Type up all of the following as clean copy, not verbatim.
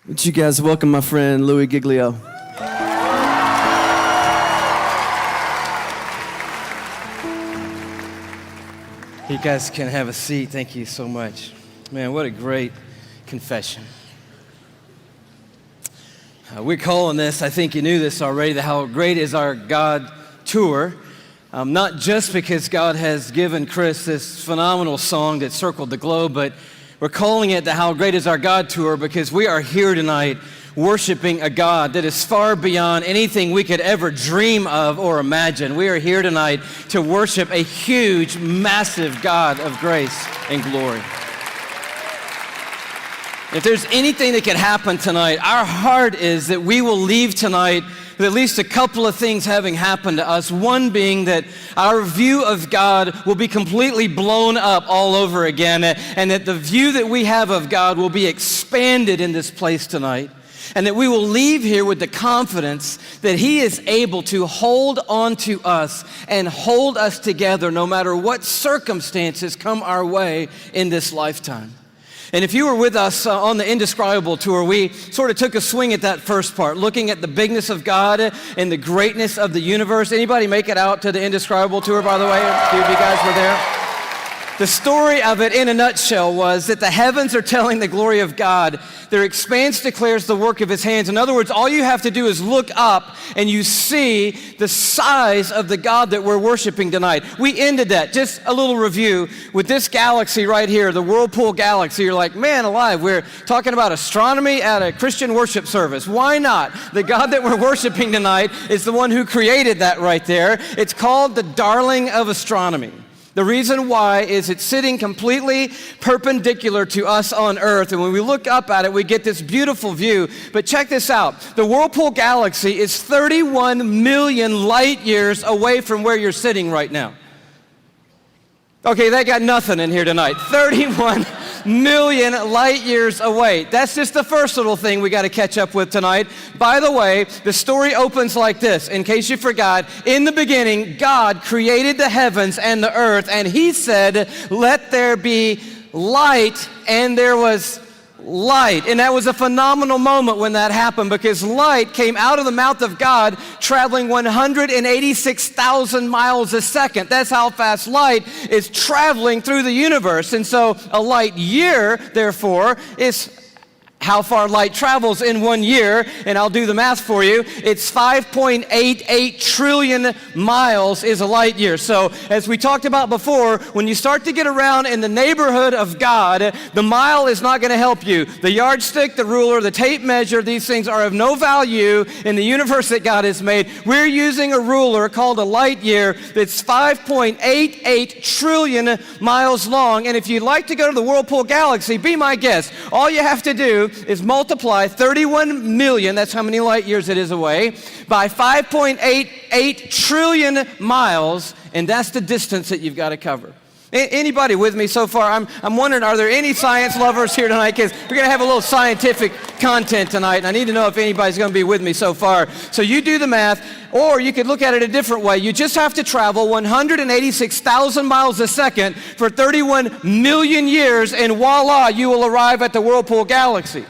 Would you guys welcome my friend Louis Giglio? You guys can have a seat. Thank you so much. Man, what a great confession. We're calling this, I think you knew this already, the How Great Is Our God Tour. Not just because God has given Chris this phenomenal song that circled the globe, but we're calling it the How Great Is Our God Tour because we are here tonight worshiping a God that is far beyond anything we could ever dream of or imagine. We are here tonight to worship a huge, massive God of grace and glory. If there's anything that could happen tonight, our heart is that we will leave tonight with at least a couple of things having happened to us. One being that our view of God will be completely blown up all over again, and that the view that we have of God will be expanded in this place tonight, and that we will leave here with the confidence that He is able to hold on to us and hold us together no matter what circumstances come our way in this lifetime. And if you were with us on the Indescribable tour, we sort of took a swing at that first part, looking at the bigness of God and the greatness of the universe. Anybody make it out to the Indescribable tour, by the way? A few of you guys were there. The story of it in a nutshell was that the heavens are telling the glory of God. Their expanse declares the work of His hands. In other words, all you have to do is look up and you see the size of the God that we're worshiping tonight. We ended that, just a little review, with this galaxy right here, the Whirlpool Galaxy. You're like, man alive, we're talking about astronomy at a Christian worship service. Why not? The God that we're worshiping tonight is the one who created that right there. It's called the darling of astronomy. The reason why is it's sitting completely perpendicular to us on Earth, and when we look up at it, we get this beautiful view. But check this out. The Whirlpool Galaxy is 31 million light years away from where you're sitting right now. Okay, they got nothing in here tonight. 31 million light years away. That's just the first little thing we got to catch up with tonight. By the way, the story opens like this. In case you forgot, in the beginning, God created the heavens and the earth, and He said, "Let there be light," and there was light. And that was a phenomenal moment when that happened, because light came out of the mouth of God traveling 186,000 miles a second. That's how fast light is traveling through the universe. And so a light year, therefore, is how far light travels in 1 year, and I'll do the math for you. It's 5.88 trillion miles is a light year. So as we talked about before, when you start to get around in the neighborhood of God, the mile is not going to help you. The yardstick, the ruler, the tape measure, these things are of no value in the universe that God has made. We're using a ruler called a light year that's 5.88 trillion miles long. And if you'd like to go to the Whirlpool Galaxy, be my guest. All you have to do is multiply 31 million, that's how many light years it is away, by 5.88 trillion miles, and that's the distance that you've got to cover. Anybody with me so far? I'm wondering, are there any science lovers here tonight? Because we're going to have a little scientific content tonight, and I need to know if anybody's going to be with me so far. So you do the math, or you could look at it a different way. You just have to travel 186,000 miles a second for 31 million years, and voila, you will arrive at the Whirlpool Galaxy.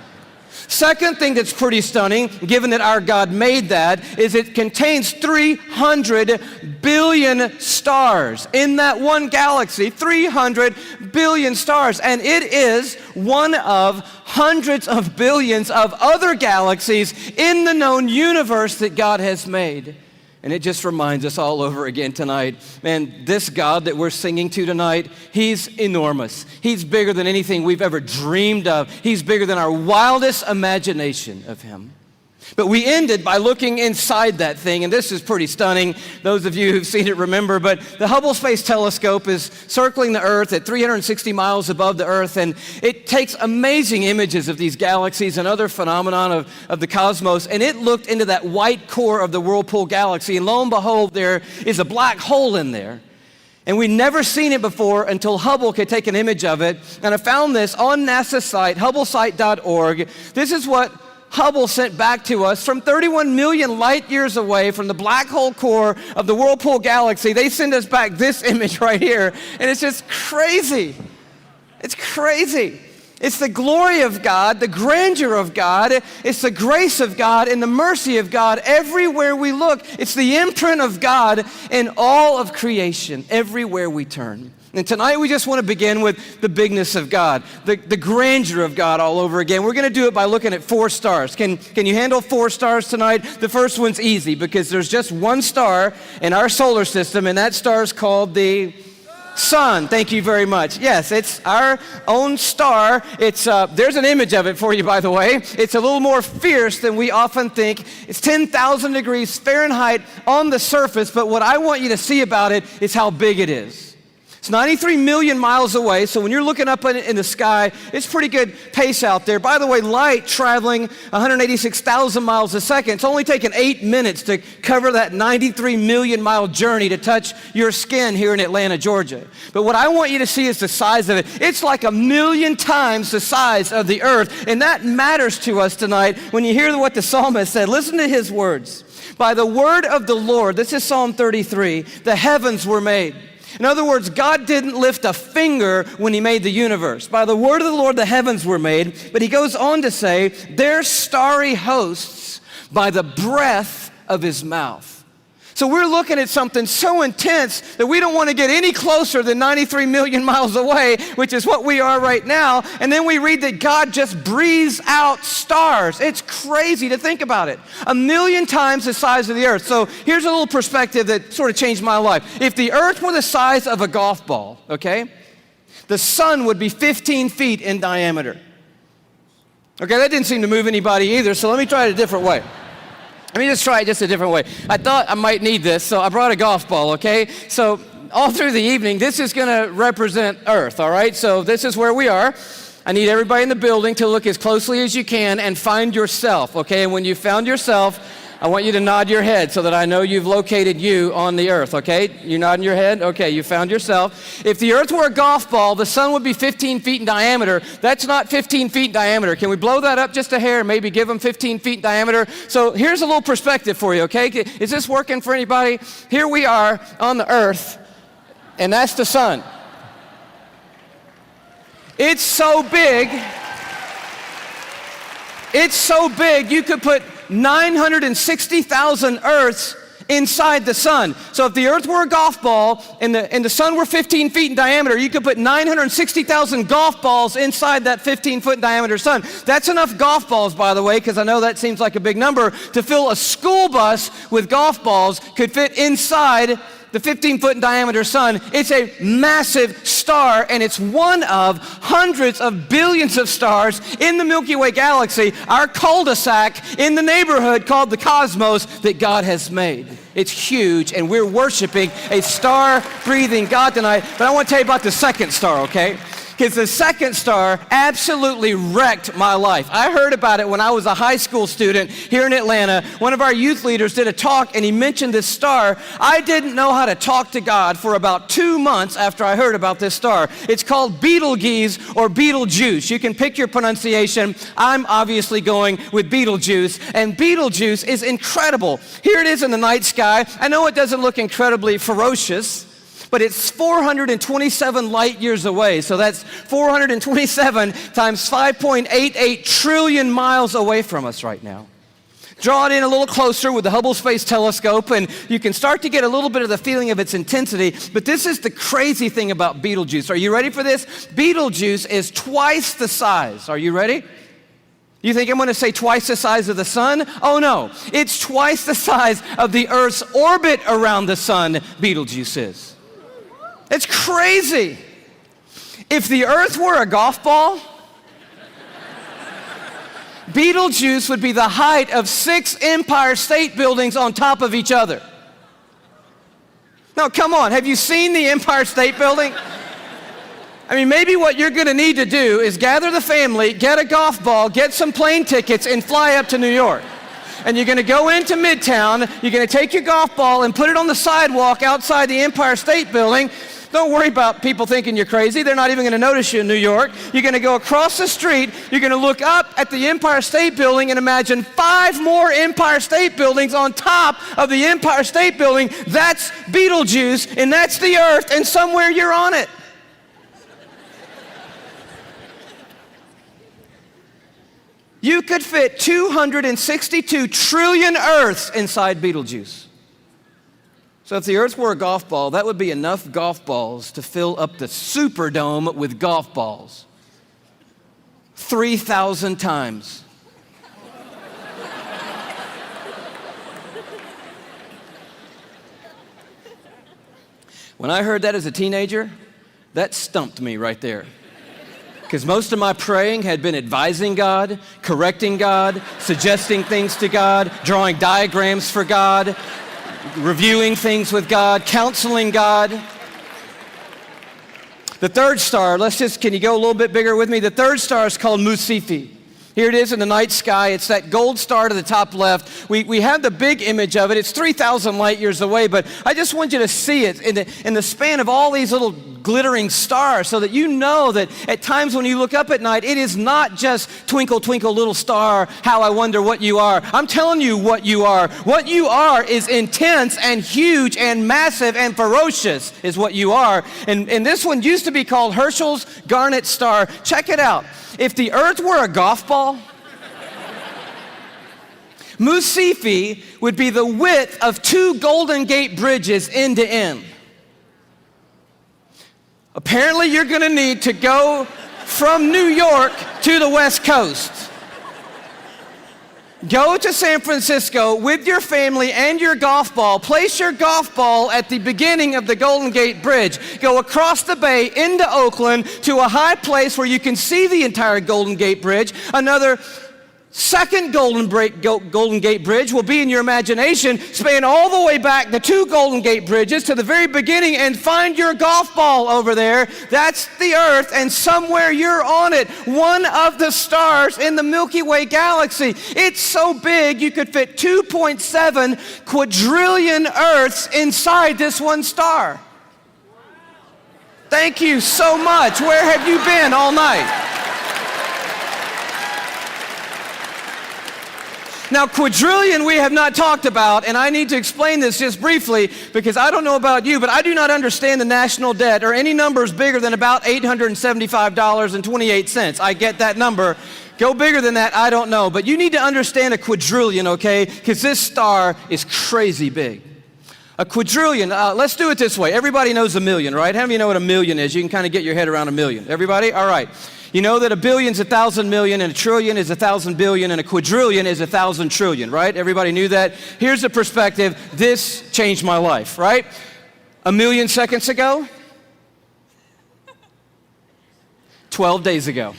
Second thing that's pretty stunning, given that our God made that, is it contains 300 billion stars. In that one galaxy, 300 billion stars. And it is one of hundreds of billions of other galaxies in the known universe that God has made. And it just reminds us all over again tonight, man, this God that we're singing to tonight, He's enormous. He's bigger than anything we've ever dreamed of. He's bigger than our wildest imagination of Him. But we ended by looking inside that thing, and this is pretty stunning. Those of you who've seen it remember, but the Hubble Space Telescope is circling the Earth at 360 miles above the Earth, and it takes amazing images of these galaxies and other phenomenon of the cosmos, and it looked into that white core of the Whirlpool Galaxy, and lo and behold, there is a black hole in there. And we'd never seen it before until Hubble could take an image of it, and I found this on NASA's site, hubblesite.org. This is what Hubble sent back to us from 31 million light years away from the black hole core of the Whirlpool Galaxy. They send us back this image right here, and it's just crazy. It's crazy. It's the glory of God, the grandeur of God. It's the grace of God and the mercy of God everywhere we look. It's the imprint of God in all of creation, everywhere we turn. And tonight we just want to begin with the bigness of God, the grandeur of God all over again. We're going to do it by looking at 4 stars. Can you handle 4 stars tonight? The first one's easy because there's just one star in our solar system, and that star is called the sun. Thank you very much. Yes, it's our own star. It's there's an image of it for you, by the way. It's a little more fierce than we often think. It's 10,000 degrees Fahrenheit on the surface, but what I want you to see about it is how big it is. It's 93 million miles away, so when you're looking up in the sky, it's pretty good pace out there. By the way, light traveling 186,000 miles a second. It's only taken 8 minutes to cover that 93 million mile journey to touch your skin here in Atlanta, Georgia. But what I want you to see is the size of it. It's like 1,000,000 times the size of the earth, and that matters to us tonight when you hear what the psalmist said. Listen to his words. By the word of the Lord, this is Psalm 33, the heavens were made. In other words, God didn't lift a finger when he made the universe. By the word of the Lord, the heavens were made. But he goes on to say, their starry hosts by the breath of his mouth. So we're looking at something so intense that we don't want to get any closer than 93 million miles away, which is what we are right now. And then we read that God just breathes out stars. It's crazy to think about it. 1,000,000 times the size of the earth. So here's a little perspective that sort of changed my life. If the earth were the size of a golf ball, okay, the sun would be 15 feet in diameter. Okay, that didn't seem to move anybody either, so let me try it a different way. Let me just try it just a different way. I thought I might need this, so I brought a golf ball, okay? So all through the evening, this is going to represent Earth, all right? So this is where we are. I need everybody in the building to look as closely as you can and find yourself, okay? And when you found yourself, I want you to nod your head so that I know you've located you on the earth, okay? You're nodding your head? Okay, you found yourself. If the earth were a golf ball, the sun would be 15 feet in diameter. That's not 15 feet in diameter. Can we blow that up just a hair, maybe give them 15 feet in diameter? So here's a little perspective for you, okay? Is this working for anybody? Here we are on the earth, and that's the sun. It's so big you could put 960,000 Earths inside the sun. So if the earth were a golf ball and the sun were 15 feet in diameter, you could put 960,000 golf balls inside that 15-foot in diameter sun. That's enough golf balls, by the way, because I know that seems like a big number, to fill a school bus with golf balls could fit inside the 15-foot in diameter sun. It's a massive star, and it's one of hundreds of billions of stars in the Milky Way galaxy, our cul-de-sac in the neighborhood called the cosmos that God has made. It's huge, and we're worshiping a star-breathing God tonight. But I want to tell you about the second star, okay? Because the second star absolutely wrecked my life. I heard about it when I was a high school student here in Atlanta. One of our youth leaders did a talk, and he mentioned this star. I didn't know how to talk to God for about 2 months after I heard about this star. It's called Betelgeuse or Betelgeuse. You can pick your pronunciation. I'm obviously going with Betelgeuse, and Betelgeuse is incredible. Here it is in the night sky. I know it doesn't look incredibly ferocious, but it's 427 light years away. So that's 427 times 5.88 trillion miles away from us right now. Draw it in a little closer with the Hubble Space Telescope, and you can start to get a little bit of the feeling of its intensity. But this is the crazy thing about Betelgeuse. Are you ready for this? Betelgeuse is twice the size. Are you ready? You think I'm going to say twice the size of the sun? Oh no, it's twice the size of the Earth's orbit around the sun, Betelgeuse is. It's crazy. If the earth were a golf ball, Betelgeuse would be the height of 6 Empire State Buildings on top of each other. Now, come on, have you seen the Empire State Building? I mean, maybe what you're going to need to do is gather the family, get a golf ball, get some plane tickets, and fly up to New York. And you're going to go into Midtown, you're going to take your golf ball and put it on the sidewalk outside the Empire State Building. Don't worry about people thinking you're crazy. They're not even going to notice you in New York. You're going to go across the street. You're going to look up at the Empire State Building and imagine 5 more Empire State Buildings on top of the Empire State Building. That's Betelgeuse, and that's the earth, and somewhere you're on it. You could fit 262 trillion Earths inside Betelgeuse. So if the Earth were a golf ball, that would be enough golf balls to fill up the Superdome with golf balls. 3,000 times. When I heard that as a teenager, that stumped me right there. Because most of my praying had been advising God, correcting God, suggesting things to God, drawing diagrams for God, reviewing things with God, counseling God. The third star, can you go a little bit bigger with me? The third star is called Musifi. Here it is in the night sky. It's that gold star to the top left. We have the big image of it. It's 3,000 light years away, but I just want you to see it in the span of all these little glittering stars so that you know that at times when you look up at night, it is not just twinkle, twinkle, little star, how I wonder what you are. I'm telling you what you are. What you are is intense and huge and massive and ferocious is what you are. And this one used to be called Herschel's Garnet Star. Check it out. If the Earth were a golf ball, Musifi would be the width of 2 Golden Gate bridges end to end. Apparently, you're going to need to go from New York to the West Coast. Go to San Francisco with your family and your golf ball. Place your golf ball at the beginning of the Golden Gate Bridge. Go across the bay into Oakland to a high place where you can see the entire Golden Gate Bridge. Another second Golden Gate Bridge will be in your imagination. Span all the way back the 2 Golden Gate Bridges to the very beginning and find your golf ball over there. That's the Earth, and somewhere you're on it. One of the stars in the Milky Way galaxy. It's so big you could fit 2.7 quadrillion Earths inside this one star. Thank you so much. Where have you been all night? Now, quadrillion we have not talked about, and I need to explain this just briefly because I don't know about you, but I do not understand the national debt or any numbers bigger than about $875.28. I get that number. Go bigger than that, I don't know. But you need to understand a quadrillion, okay? Because this star is crazy big. A quadrillion, let's do it this way. Everybody knows a million, right? How many of you know what a million is? You can kind of get your head around a million. Everybody? All right. You know that a billion's 1,000 million, and a trillion is 1,000 billion, and a quadrillion is 1,000 trillion, right? Everybody knew that? Here's the perspective. This changed my life, right? A million seconds ago, 12 days ago.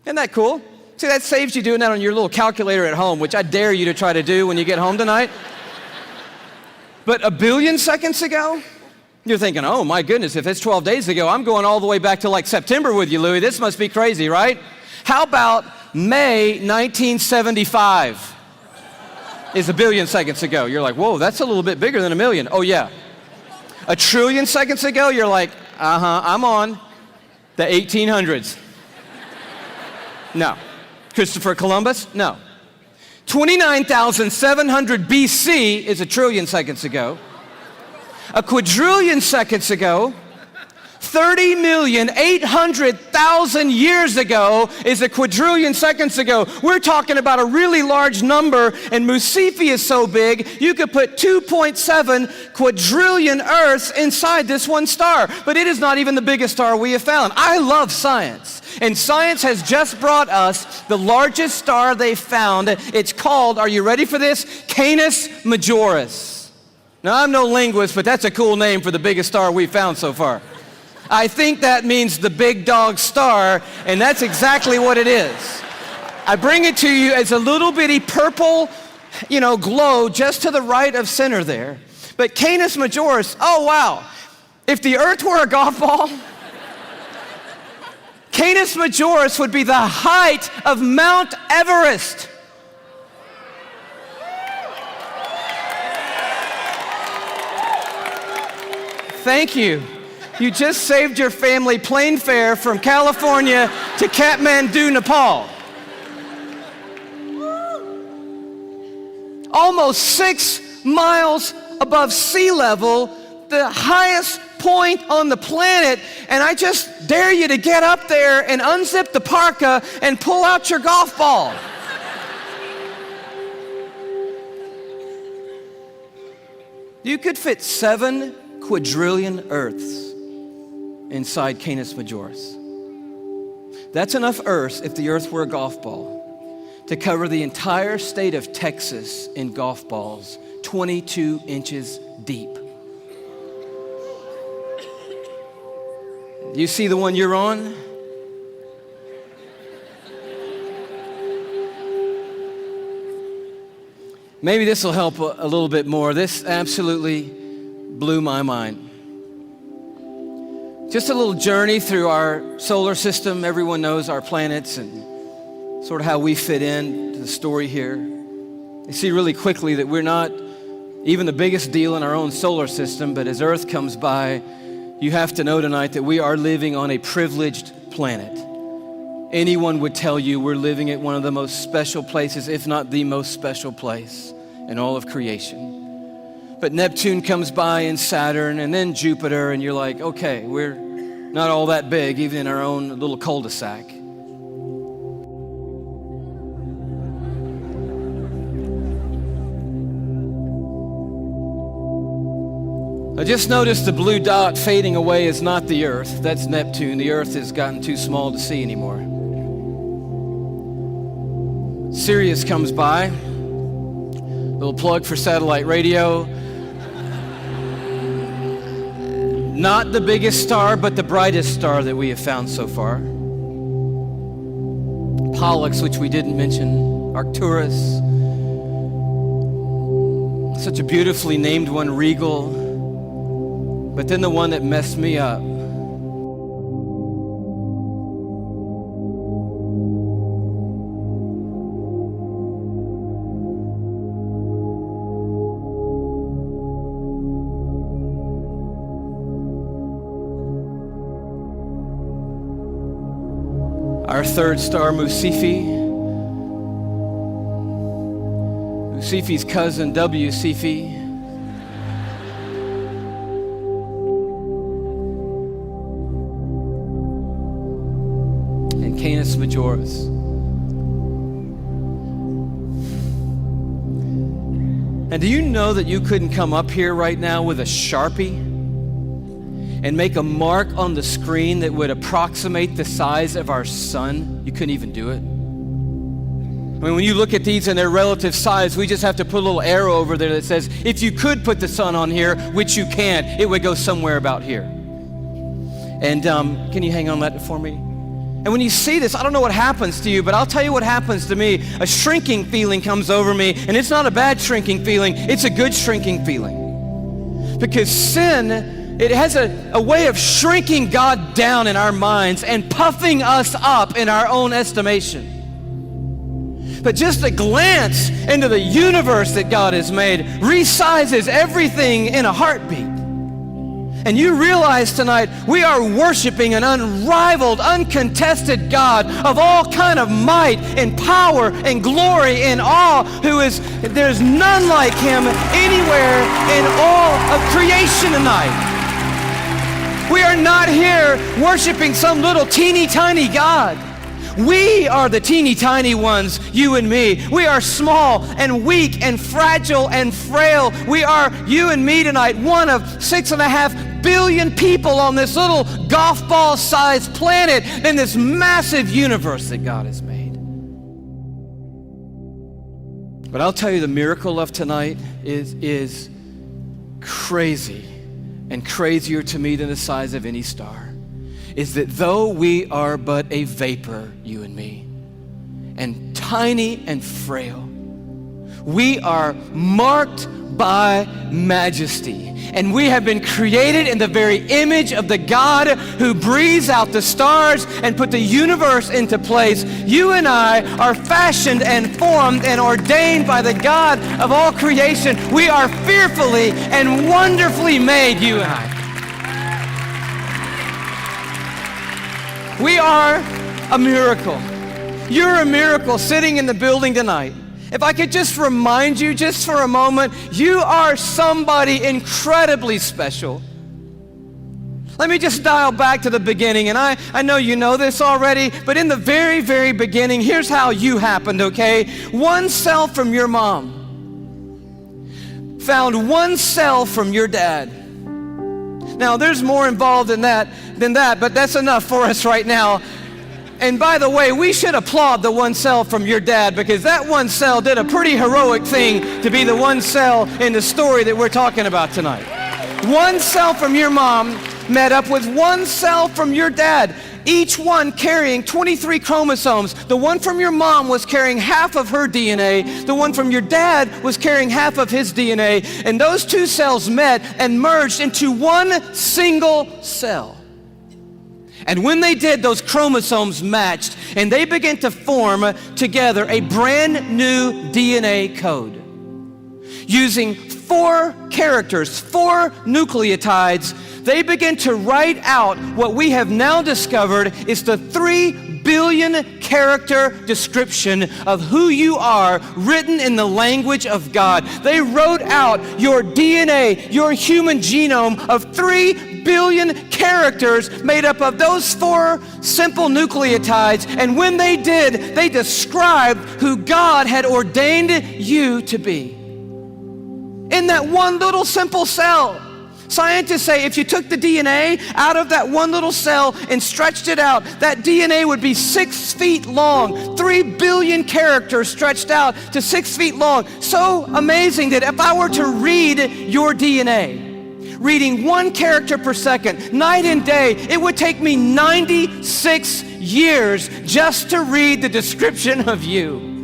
Isn't that cool? See, that saves you doing that on your little calculator at home, which I dare you to try to do when you get home tonight. But a billion seconds ago, you're thinking, oh my goodness, if it's 12 days ago, I'm going all the way back to like September with you, Louis. This must be crazy, right? How about May 1975 is a billion seconds ago? You're like, whoa, that's a little bit bigger than a million. Oh yeah. A trillion seconds ago, you're like, I'm on the 1800s. No. Christopher Columbus? No. 29,700 BC is a trillion seconds ago. A quadrillion seconds ago, 30,800,000 years ago is a quadrillion seconds ago. We're talking about a really large number, and Musifi is so big, you could put 2.7 quadrillion Earths inside this one star. But it is not even the biggest star we have found. I love science, and science has just brought us the largest star they found. It's called, are you ready for this? Canis Majoris. Now, I'm no linguist, but that's a cool name for the biggest star we've found so far. I think that means the big dog star, and that's exactly what it is. I bring it to you as a little bitty purple, glow just to the right of center there. But Canis Majoris, oh wow. If the Earth were a golf ball, Canis Majoris would be the height of Mount Everest. Thank you. You just saved your family plane fare from California to Kathmandu, Nepal. Almost 6 miles above sea level, the highest point on the planet, and I just dare you to get up there and unzip the parka and pull out your golf ball. You could fit 7 quadrillion Earths inside Canis Majoris. That's enough Earths, if the Earth were a golf ball, to cover the entire state of Texas in golf balls, 22 inches deep. You see the one you're on? Maybe this will help a little bit more. This absolutely blew my mind. Just a little journey through our solar system. Everyone knows our planets and sort of how we fit in to the story here. You see really quickly that we're not even the biggest deal in our own solar system, but as Earth comes by, you have to know tonight that we are living on a privileged planet. Anyone would tell you we're living at one of the most special places, if not the most special place in all of creation. But Neptune comes by and Saturn and then Jupiter, and you're like, okay, we're not all that big, even in our own little cul-de-sac. I just noticed the blue dot fading away is not the Earth. That's Neptune. The Earth has gotten too small to see anymore. Sirius comes by. Little plug for satellite radio. Not the biggest star, but the brightest star that we have found so far. Pollux, which we didn't mention. Arcturus. Such a beautifully named one, Regal. But then the one that messed me up. Our third star, Musifi. Musifi's cousin, W. Cephei. And Canis Majoris. And do you know that you couldn't come up here right now with a Sharpie and make a mark on the screen that would approximate the size of our sun? You couldn't even do it. I mean, when you look at these in their relative size, we just have to put a little arrow over there that says, if you could put the sun on here, which you can't, it would go somewhere about here. And can you hang on that for me? And when you see this, I don't know what happens to you, but I'll tell you what happens to me. A shrinking feeling comes over me, and it's not a bad shrinking feeling, it's a good shrinking feeling. Because sin, it has a way of shrinking God down in our minds and puffing us up in our own estimation. But just a glance into the universe that God has made resizes everything in a heartbeat. And you realize tonight we are worshiping an unrivaled, uncontested God of all kind of might and power and glory and awe, there's none like him anywhere in all of creation tonight. We are not here worshiping some little teeny tiny God. We are the teeny tiny ones, you and me. We are small and weak and fragile and frail. We are, you and me tonight, one of 6.5 billion people on this little golf ball sized planet in this massive universe that God has made. But I'll tell you, the miracle of tonight is crazy, and crazier to me than the size of any star, is that though we are but a vapor, you and me, and tiny and frail, we are marked by majesty. And we have been created in the very image of the God who breathes out the stars and put the universe into place. You and I are fashioned and formed and ordained by the God of all creation. We are fearfully and wonderfully made, you and I. We are a miracle. You're a miracle sitting in the building tonight. If I could just remind you just for a moment, you are somebody incredibly special. Let me just dial back to the beginning, and I know you know this already, but in the very, very beginning, here's how you happened, okay? One cell from your mom found one cell from your dad. Now, there's more involved in that than that, but that's enough for us right now. And by the way, we should applaud the one cell from your dad, because that one cell did a pretty heroic thing to be the one cell in the story that we're talking about tonight. One cell from your mom met up with one cell from your dad, each one carrying 23 chromosomes. The one from your mom was carrying half of her DNA. The one from your dad was carrying half of his DNA. And those two cells met and merged into one single cell. And when they did, those chromosomes matched, and they began to form together a brand new DNA code. Using 4 characters, 4 nucleotides, they begin to write out what we have now discovered is the 3 billion character description of who you are, written in the language of God. They wrote out your DNA, your human genome of 3 billion characters made up of those 4 simple nucleotides. And when they did, they described who God had ordained you to be. In that one little simple cell. Scientists say if you took the DNA out of that one little cell and stretched it out, that DNA would be 6 feet long, 3 billion characters stretched out to 6 feet long. So amazing that if I were to read your DNA, reading 1 character per second, night and day, it would take me 96 years just to read the description of you.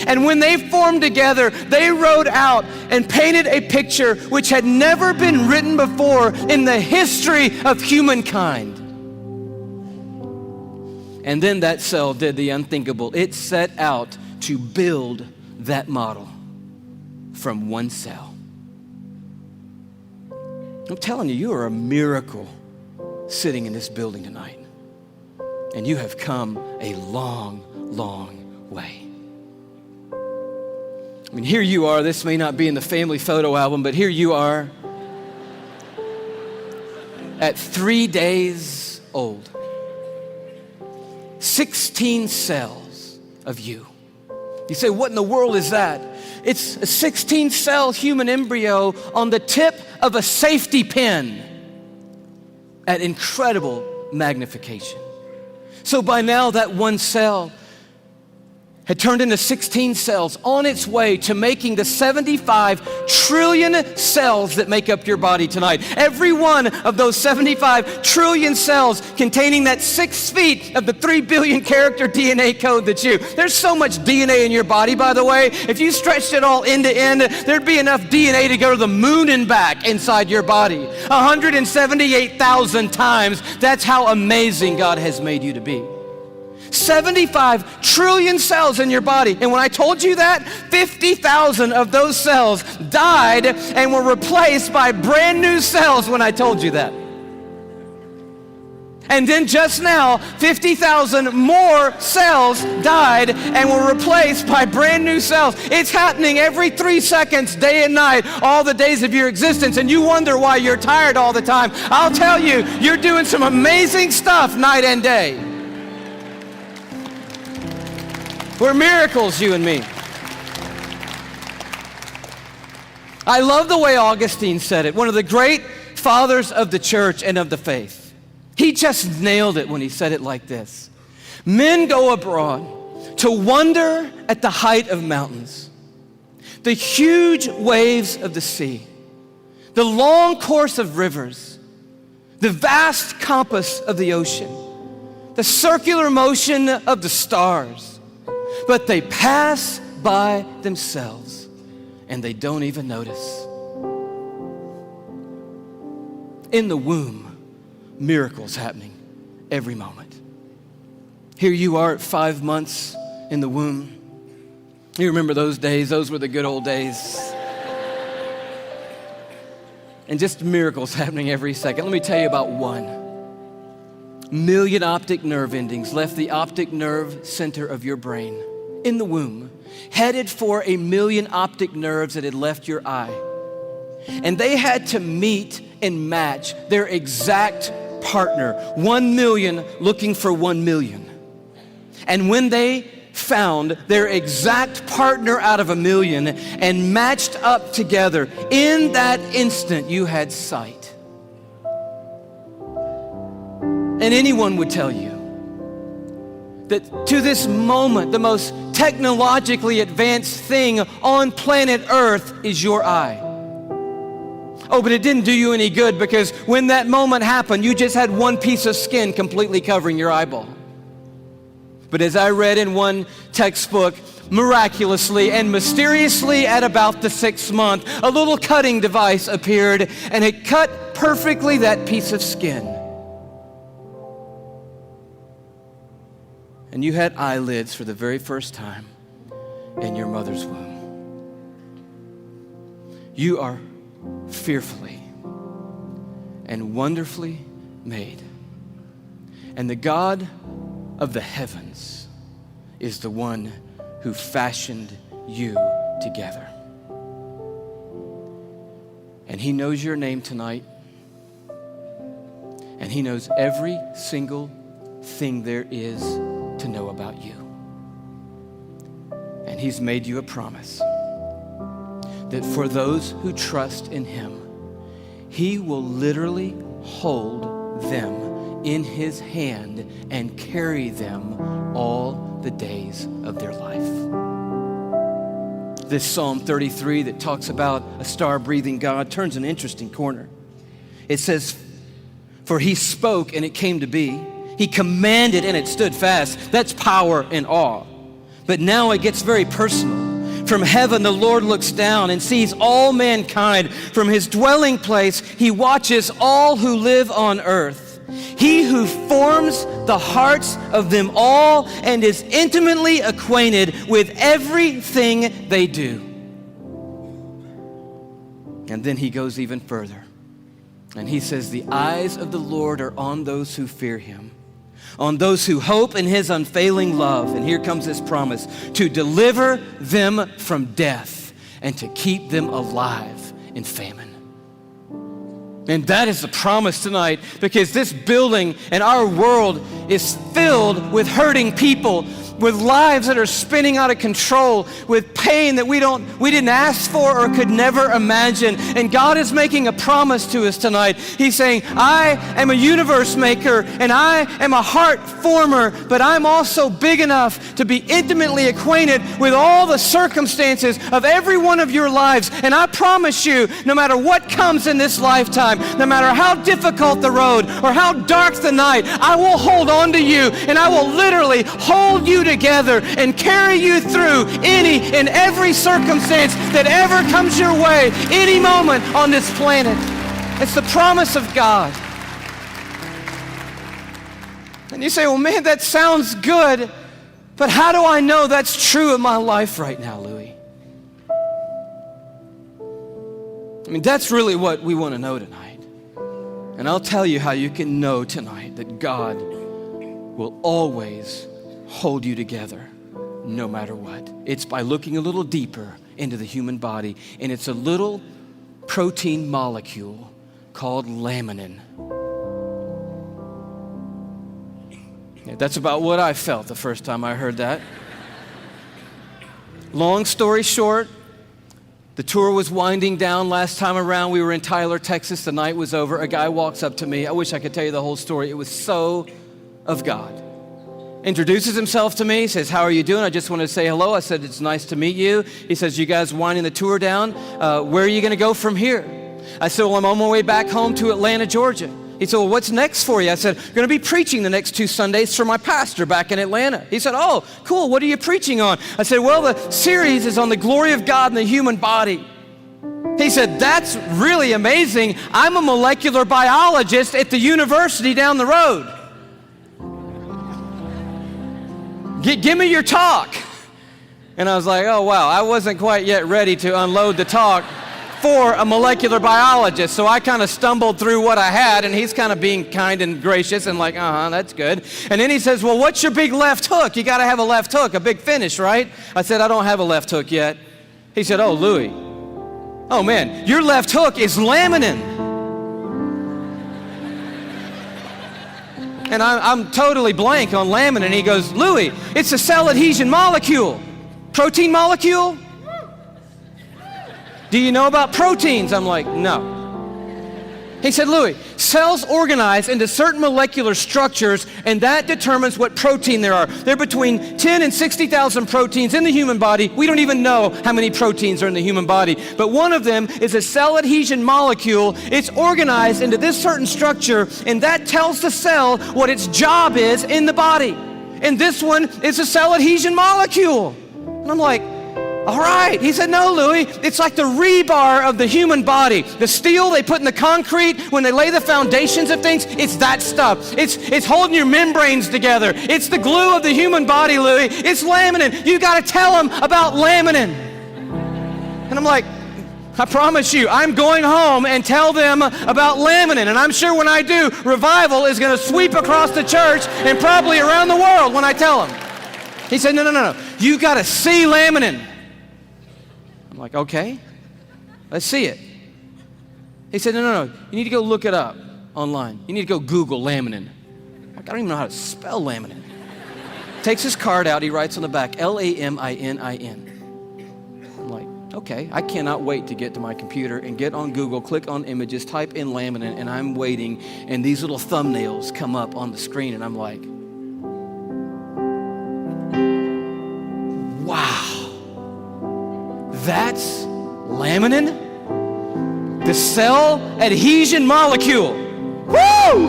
And when they formed together, they wrote out and painted a picture which had never been written before in the history of humankind. And then that cell did the unthinkable. It set out to build that model from one cell. I'm telling you, you are a miracle sitting in this building tonight. And you have come a long, long way. I mean, here you are. This may not be in the family photo album, but here you are at 3 days old. 16 cells of you. You say, what in the world is that? It's a 16-cell human embryo on the tip of a safety pin at incredible magnification. So by now, that one cell had turned into 16 cells on its way to making the 75 trillion cells that make up your body tonight. Every one of those 75 trillion cells containing that 6 feet of the 3 billion character DNA code that's you. There's so much DNA in your body, by the way. If you stretched it all end to end, there'd be enough DNA to go to the moon and back inside your body. 178,000 times. That's how amazing God has made you to be. 75 trillion cells in your body. And when I told you that, 50,000 of those cells died and were replaced by brand new cells when I told you that. And then just now, 50,000 more cells died and were replaced by brand new cells. It's happening every 3 seconds, day and night, all the days of your existence. And you wonder why you're tired all the time. I'll tell you, you're doing some amazing stuff night and day. We're miracles, you and me. I love the way Augustine said it, one of the great fathers of the church and of the faith. He just nailed it when he said it like this. Men go abroad to wonder at the height of mountains, the huge waves of the sea, the long course of rivers, the vast compass of the ocean, the circular motion of the stars. But they pass by themselves and they don't even notice. In the womb, miracles happening every moment. Here you are at 5 months in the womb. You remember those days? Those were the good old days. And just miracles happening every second. Let me tell you about one. Million optic nerve endings left the optic nerve center of your brain in the womb, headed for 1 million optic nerves that had left your eye. And they had to meet and match their exact partner, 1 million looking for 1 million. And when they found their exact partner out of 1 million and matched up together, in that instant you had sight. And anyone would tell you that to this moment, the most technologically advanced thing on planet Earth is your eye. Oh, but it didn't do you any good, because when that moment happened, you just had one piece of skin completely covering your eyeball. But as I read in one textbook, miraculously and mysteriously at about the 6th month, a little cutting device appeared, and it cut perfectly that piece of skin. And you had eyelids for the very first time in your mother's womb. You are fearfully and wonderfully made. And the God of the heavens is the one who fashioned you together. And he knows your name tonight. And he knows every single thing there is to know about you. And he's made you a promise that for those who trust in him, he will literally hold them in his hand and carry them all the days of their life. This Psalm 33 that talks about a star-breathing God turns an interesting corner. It says, "For he spoke and it came to be. He commanded and it stood fast." That's power and awe. But now it gets very personal. From heaven, the Lord looks down and sees all mankind. From his dwelling place, he watches all who live on earth. He who forms the hearts of them all and is intimately acquainted with everything they do. And then he goes even further. And he says, "The eyes of the Lord are on those who fear him, on those who hope in his unfailing love." And here comes this promise: to deliver them from death and to keep them alive in famine. And that is the promise tonight, because this building and our world is filled with hurting people, with lives that are spinning out of control, with pain that we didn't ask for or could never imagine. And God is making a promise to us tonight. He's saying, "I am a universe maker and I am a heart former, but I'm also big enough to be intimately acquainted with all the circumstances of every one of your lives. And I promise you, no matter what comes in this lifetime, no matter how difficult the road or how dark the night, I will hold on to you, and I will literally hold you together and carry you through any and every circumstance that ever comes your way, any moment on this planet." It's the promise of God. And you say, "Well, man, that sounds good, but how do I know that's true in my life right now, Louis?" I mean, that's really what we want to know tonight. And I'll tell you how you can know tonight that God will always hold you together no matter what. It's by looking a little deeper into the human body, and it's a little protein molecule called laminin. Yeah, that's about what I felt the first time I heard that. Long story short, the tour was winding down last time around. We were in Tyler, Texas. The night was over. A guy walks up to me. I wish I could tell you the whole story. It was so of God. Introduces himself to me, says, "How are you doing? I just wanted to say hello." I said, "It's nice to meet you." He says, "You guys winding the tour down? Where are you going to go from here?" I said, "Well, I'm on my way back home to Atlanta, Georgia." He said, "Well, what's next for you?" I said, "I'm going to be preaching the next 2 Sundays for my pastor back in Atlanta." He said, "Oh, cool. What are you preaching on?" I said, "Well, the series is on the glory of God in the human body." He said, "That's really amazing. I'm a molecular biologist at the university down the road. Give me your talk." And I was like, oh, wow, I wasn't quite yet ready to unload the talk for a molecular biologist. So I kind of stumbled through what I had, and he's kind of being kind and gracious and like, that's good. And then he says, "Well, what's your big left hook? You got to have a left hook, a big finish, right?" I said, "I don't have a left hook yet." He said, "Oh, Louis, Oh man, your left hook is laminin. And I'm totally blank on laminin. He goes, Louis, it's a cell adhesion molecule. Protein molecule? Do you know about proteins? I'm like, no. He said, Louis, cells organize into certain molecular structures, and that determines what protein there are. There are between 10 and 60,000 proteins in the human body. We don't even know how many proteins are in the human body, but one of them is a cell adhesion molecule. It's organized into this certain structure, and that tells the cell what its job is in the body. And this one is a cell adhesion molecule. And I'm like, all right. He said, no, Louis, it's like the rebar of the human body. The steel they put in the concrete when they lay the foundations of things, it's that stuff. It's holding your membranes together. It's the glue of the human body, Louis. It's laminin. You got to tell them about laminin. And I'm like, I promise you, I'm going home and tell them about laminin. And I'm sure when I do, revival is going to sweep across the church and probably around the world when I tell them. He said, no. You got to see laminin. I'm like, okay, let's see it. He said, no. You need to go look it up online. You need to go Google laminin. I'm like, I don't even know how to spell laminin. Takes his card out. He writes on the back, Laminin. I'm like, okay, I cannot wait to get to my computer and get on Google, click on images, type in laminin, and I'm waiting, and these little thumbnails come up on the screen, and I'm like, wow. That's laminin, the cell adhesion molecule. Woo!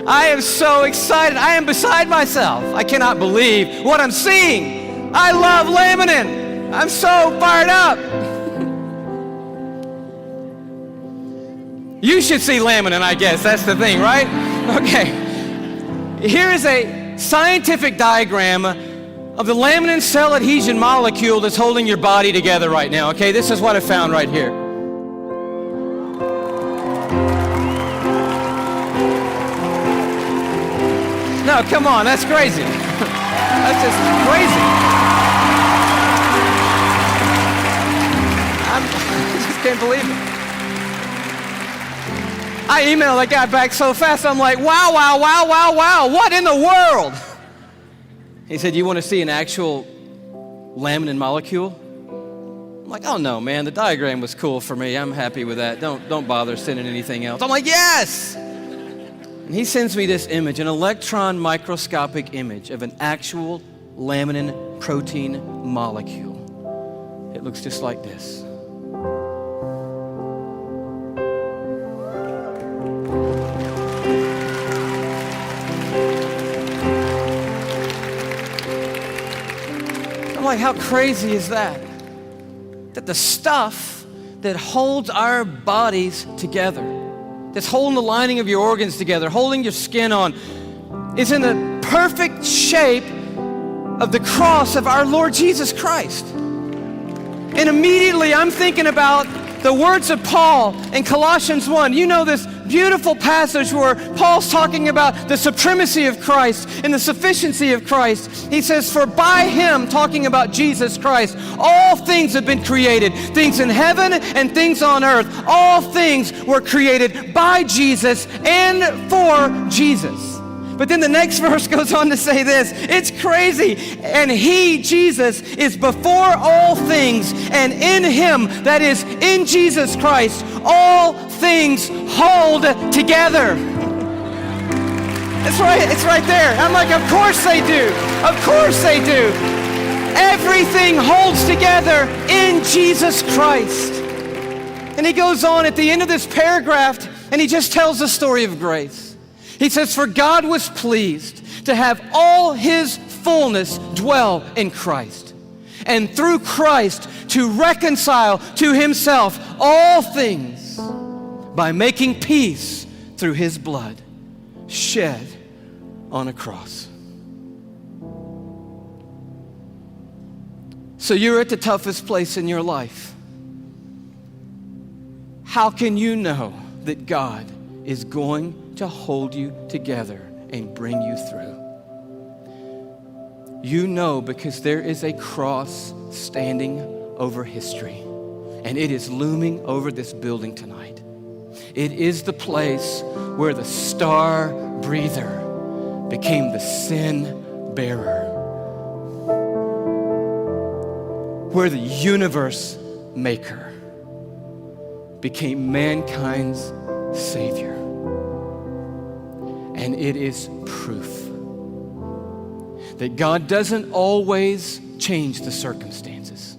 I am so excited. I am beside myself. I cannot believe what I'm seeing. I love laminin. I'm so fired up. You should see laminin, I guess. That's the thing, right? Okay. Here is a scientific diagram of the laminin cell adhesion molecule that's holding your body together right now, okay? This is what I found right here. No, come on, that's crazy. That's just crazy. I just can't believe it. I emailed that guy back so fast, I'm like, wow, what in the world? He said, you want to see an actual laminin molecule? I'm like, oh no, man, the diagram was cool for me. I'm happy with that. Don't bother sending anything else. I'm like, yes! And he sends me this image, an electron microscopic image of an actual laminin protein molecule. It looks just like this. Like, how crazy is that? That the stuff that holds our bodies together, that's holding the lining of your organs together, holding your skin on, is in the perfect shape of the cross of our Lord Jesus Christ. And immediately I'm thinking about the words of Paul in Colossians 1. You know this beautiful passage where Paul's talking about the supremacy of Christ and the sufficiency of Christ. He says, for by him, talking about Jesus Christ, all things have been created, things in heaven and things on earth. All things were created by Jesus and for Jesus. But then the next verse goes on to say this. It's crazy. And he, Jesus, is before all things, and in him, that is, in Jesus Christ, all things hold together. It's right there. I'm like, of course they do. Of course they do. Everything holds together in Jesus Christ. And he goes on at the end of this paragraph, and he just tells the story of grace. He says, for God was pleased to have all his fullness dwell in Christ, and through Christ to reconcile to himself all things by making peace through his blood shed on a cross. So you're at the toughest place in your life. How can you know that God is going to hold you together and bring you through? You know because there is a cross standing over history, and it is looming over this building tonight. It is the place where the star breather became the sin bearer, where the universe maker became mankind's Savior. And it is proof that God doesn't always change the circumstances.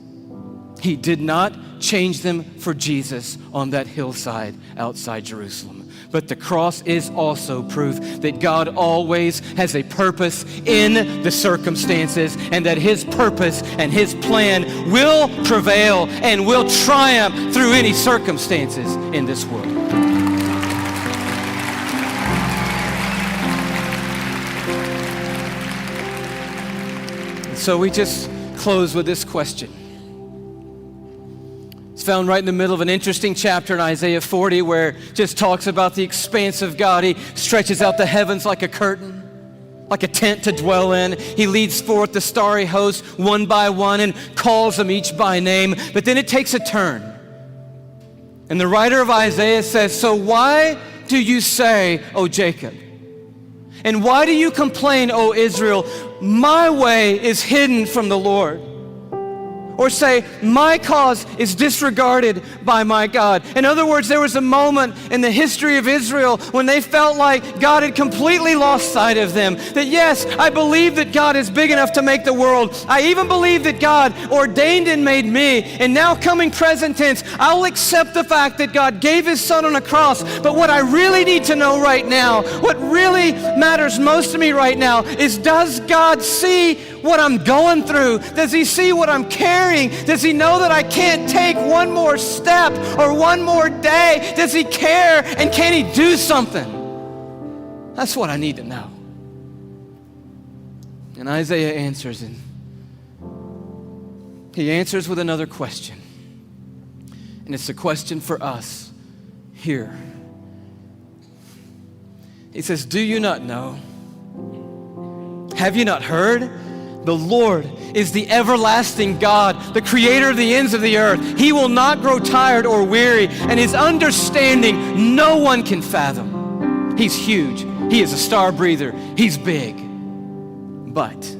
He did not change them for Jesus on that hillside outside Jerusalem. But the cross is also proof that God always has a purpose in the circumstances, and that His purpose and His plan will prevail and will triumph through any circumstances in this world. So we just close with this question. It's found right in the middle of an interesting chapter in Isaiah 40 where it just talks about the expanse of God. He stretches out the heavens like a curtain, like a tent to dwell in. He leads forth the starry host one by one and calls them each by name. But then it takes a turn. And the writer of Isaiah says, "So why do you say, O Jacob? And why do you complain, O Israel? My way is hidden from the Lord." Or say, "My cause is disregarded by my God." In other words, there was a moment in the history of Israel when they felt like God had completely lost sight of them. That yes, I believe that God is big enough to make the world. I even believe that God ordained and made me. And now coming present tense, I'll accept the fact that God gave His Son on a cross. But what I really need to know right now, what really matters most to me right now is, does God see what I'm going through? Does He see what I'm carrying? Does He know that I can't take one more step or one more day? Does He care, and can He do something? That's what I need to know. And Isaiah answers, and he answers with another question. And it's a question for us here. He says, "Do you not know? Have you not heard? The Lord is the everlasting God, the creator of the ends of the earth. He will not grow tired or weary, and His understanding no one can fathom." He's huge. He is a star breather. He's big. But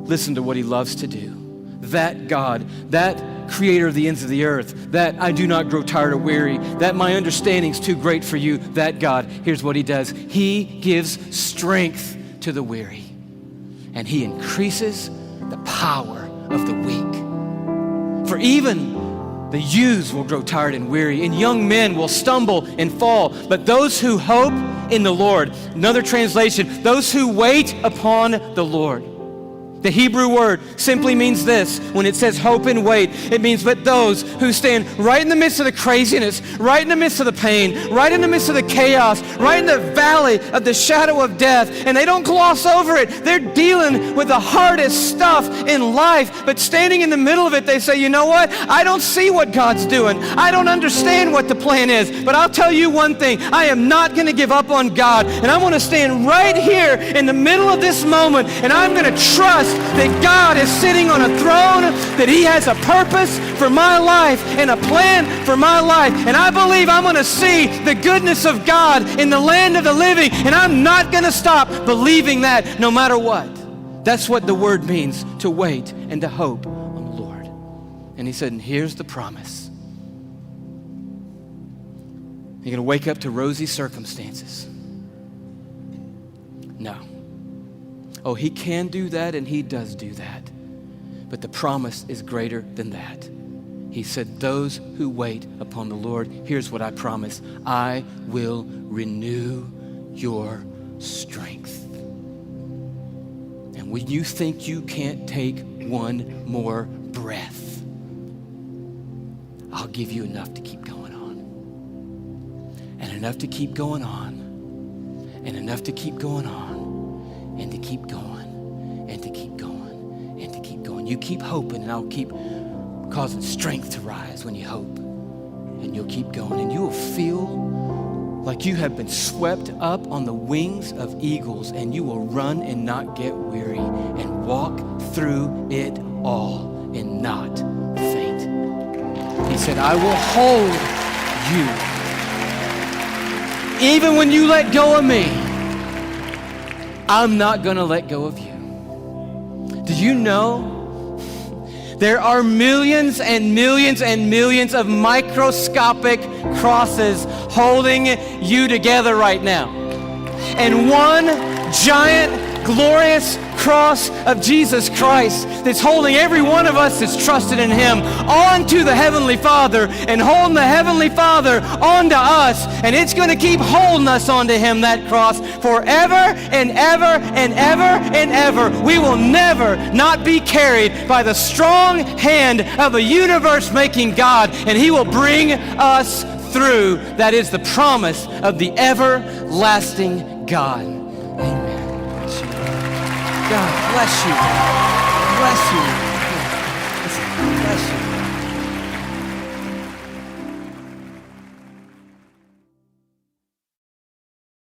listen to what He loves to do. That God, that creator of the ends of the earth, that I do not grow tired or weary, that my understanding's too great for you, that God, here's what He does. He gives strength to the weary, and He increases the power of the weak. For even the youths will grow tired and weary, and young men will stumble and fall. But those who hope in the Lord, another translation, those who wait upon the Lord. The Hebrew word simply means this. When it says hope and wait, it means but those who stand right in the midst of the craziness, right in the midst of the pain, right in the midst of the chaos, right in the valley of the shadow of death, and they don't gloss over it. They're dealing with the hardest stuff in life, but standing in the middle of it, they say, "You know what? I don't see what God's doing. I don't understand what the plan is, but I'll tell you one thing. I am not going to give up on God, and I'm going to stand right here in the middle of this moment, and I'm going to trust that God is sitting on a throne, that He has a purpose for my life and a plan for my life. And I believe I'm going to see the goodness of God in the land of the living, and I'm not going to stop believing that no matter what." That's what the word means, to wait and to hope on the Lord. And He said, and here's the promise. You're going to wake up to rosy circumstances. No. Oh, He can do that, and He does do that. But the promise is greater than that. He said, those who wait upon the Lord, here's what I promise. I will renew your strength. And when you think you can't take one more breath, I'll give you enough to keep going on. And enough to keep going on. And enough to keep going on. And to keep going, and to keep going, and to keep going. You keep hoping, and I'll keep causing strength to rise when you hope. And you'll keep going, and you will feel like you have been swept up on the wings of eagles, and you will run and not get weary, and walk through it all and not faint He said, I will hold you. Even when you let go of me, I'm not going to let go of you. Did you know there are millions and millions and millions of microscopic crosses holding you together right now? And one giant, glorious cross of Jesus Christ that's holding every one of us that's trusted in Him onto the Heavenly Father and holding the Heavenly Father onto us. And it's going to keep holding us onto Him, that cross, forever and ever and ever and ever. We will never not be carried by the strong hand of a universe-making God, and He will bring us through. That is the promise of the everlasting God. Amen. God bless you. Bless you. Bless you.